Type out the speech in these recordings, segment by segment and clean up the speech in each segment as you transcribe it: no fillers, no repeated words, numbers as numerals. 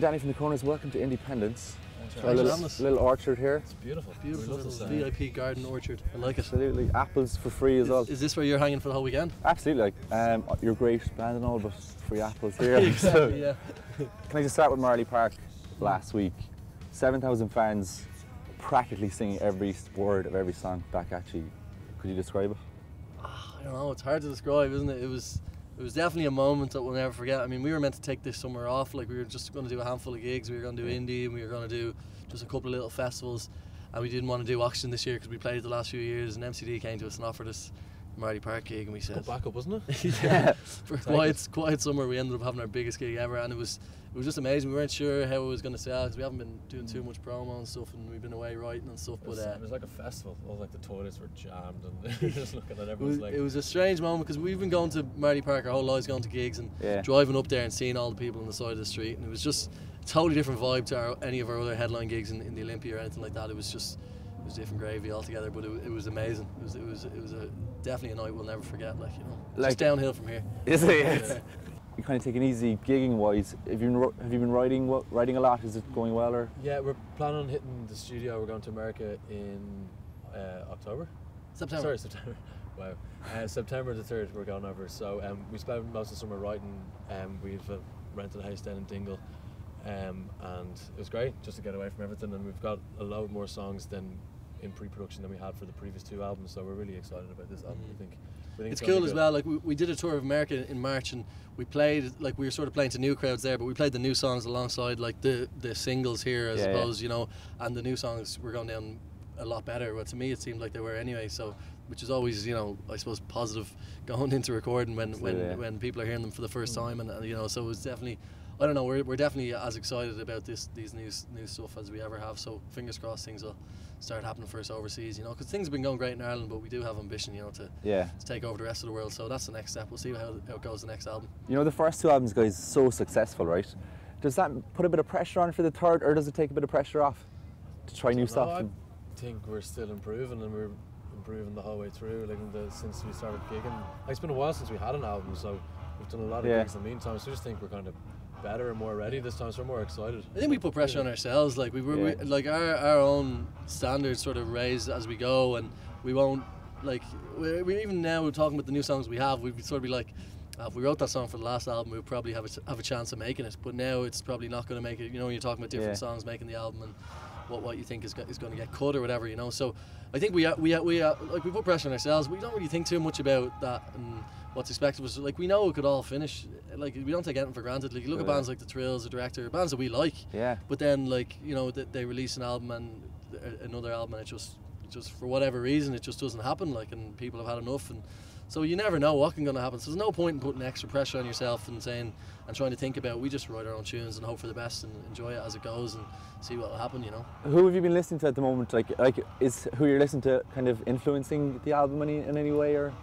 Danny from the Corners. Welcome to Indiependence. Our little orchard here. It's beautiful. Beautiful little VIP garden orchard. I like it. Absolutely. Apples for free as well. Is this where you're hanging for the whole weekend? Absolutely. You're great band and all, but free apples here. Exactly, yeah. Can I just start with Marley Park last week? 7,000 fans practically singing every word of every song back at you. Could you describe it? I don't know, it's hard to describe, isn't it? It was definitely a moment that we'll never forget. I mean, we were meant to take this summer off, like we were just going to do a handful of gigs. We were going to do indie and we were going to do just a couple of little festivals, and we didn't want to do Oxygen this year because we played the last few years, and MCD came to us and offered us a Marley Park gig, and we said, good backup, wasn't it? Yeah, for a quiet summer we ended up having our biggest gig ever, and it was just amazing. We weren't sure how it was going to sell because we haven't been doing too much promo and stuff, and we've been away writing and stuff. It was like a festival. All like the toilets were jammed, and you're just looking at everyone's like. It was a strange moment because we've been going to Marley Park our whole lives, going to gigs and driving up there and seeing all the people on the side of the street, and it was just a totally different vibe to any of our other headline gigs in the Olympia or anything like that. It was different gravy altogether, but it was amazing. It was definitely a night we'll never forget. Like, you know, just downhill from here. Is it? Yeah. You kind of take it easy gigging wise. Have you been writing a lot? Is it going well or? Yeah, we're planning on hitting the studio. We're going to America in October. September. Sorry, September. Wow. September the 3rd we're going over. So we spent most of the summer writing. We've rented a house down in Dingle, and it was great just to get away from everything. And we've got a load more songs than in pre-production than we had for the previous 2 albums. So we're really excited about this album. We think it's cool as well. Like we did a tour of America in March, and we played, like, we were sort of playing to new crowds there, but we played the new songs alongside like the singles here, I suppose, you know, and the new songs were going down a lot better. Well, to me it seemed like they were anyway, so which is always, you know, I suppose positive going into recording when people are hearing them for the first time, and you know, so it was definitely, I don't know, we're definitely as excited about these new stuff as we ever have, so fingers crossed things will start happening for us overseas, you know, because things have been going great in Ireland, but we do have ambition, you know, to take over the rest of the world, so that's the next step. We'll see how it goes the next album. You know, the first 2 albums, guys, so successful, right? Does that put a bit of pressure on for the third, or does it take a bit of pressure off to try new stuff? I think we're still improving, and we're improving the whole way through, like since we started gigging. Like, it's been a while since we had an album, so we've done a lot of gigs in the meantime, so I just think we're kind of better and more ready this time, so we're more excited. I think we put pressure on ourselves, like we like our own standards sort of raised as we go, and we won't, like, we even now we're talking about the new songs we have, we'd sort of be like, if we wrote that song for the last album, we'd probably have a chance of making it, but now it's probably not going to make it, you know, when you're talking about different songs making the album and what you think is going to get cut or whatever, you know. So I think we put pressure on ourselves. We don't really think too much about that and what's expected of us. Like, we know it could all finish. Like, we don't take anything for granted. Like, you look at bands like The Thrills, The Director, bands that we like. Yeah. But then, like, you know, they release an album and another album, and it just for whatever reason it just doesn't happen. Like, and people have had enough, and so you never know what can going to happen. So there's no point in putting extra pressure on yourself and trying to think about. We just write our own tunes and hope for the best and enjoy it as it goes and see what will happen, you know. Who have you been listening to at the moment? Like is who you're listening to kind of influencing the album in any way, or?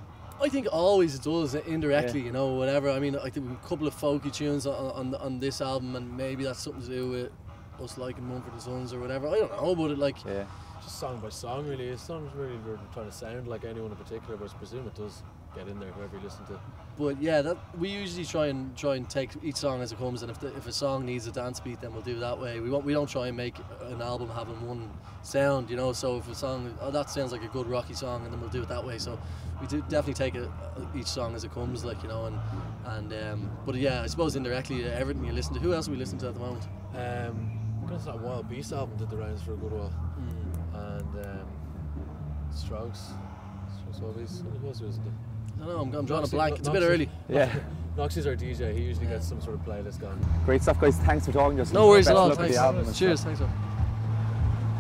I think always it does, indirectly, you know, whatever. I mean, I think a couple of folky tunes on this album, and maybe that's something to do with us liking Mumford & Sons or whatever. I don't know, but just song by song, really. It's not really we're trying to sound like anyone in particular, but I presume it does get in there, whoever you listen to. But yeah, we usually try and take each song as it comes, and if a song needs a dance beat, then we'll do it that way. We don't try and make an album having one sound, you know. So if a song, that sounds like a good rocky song, and then we'll do it that way. So we do definitely take each song as it comes, like, you know. But yeah, I suppose indirectly everything you listen to. Who else are we listening to at the moment? That Wild Beast album did the rounds for a good while, and Strokes, Wild Beast. Who else was it? I don't know, I'm drawing a blank. It's a bit early. Yeah. Noxie's our DJ. He usually gets some sort of playlist going. Great stuff, guys. Thanks for talking to us. No worries at all. Thanks. Cheers. Thanks.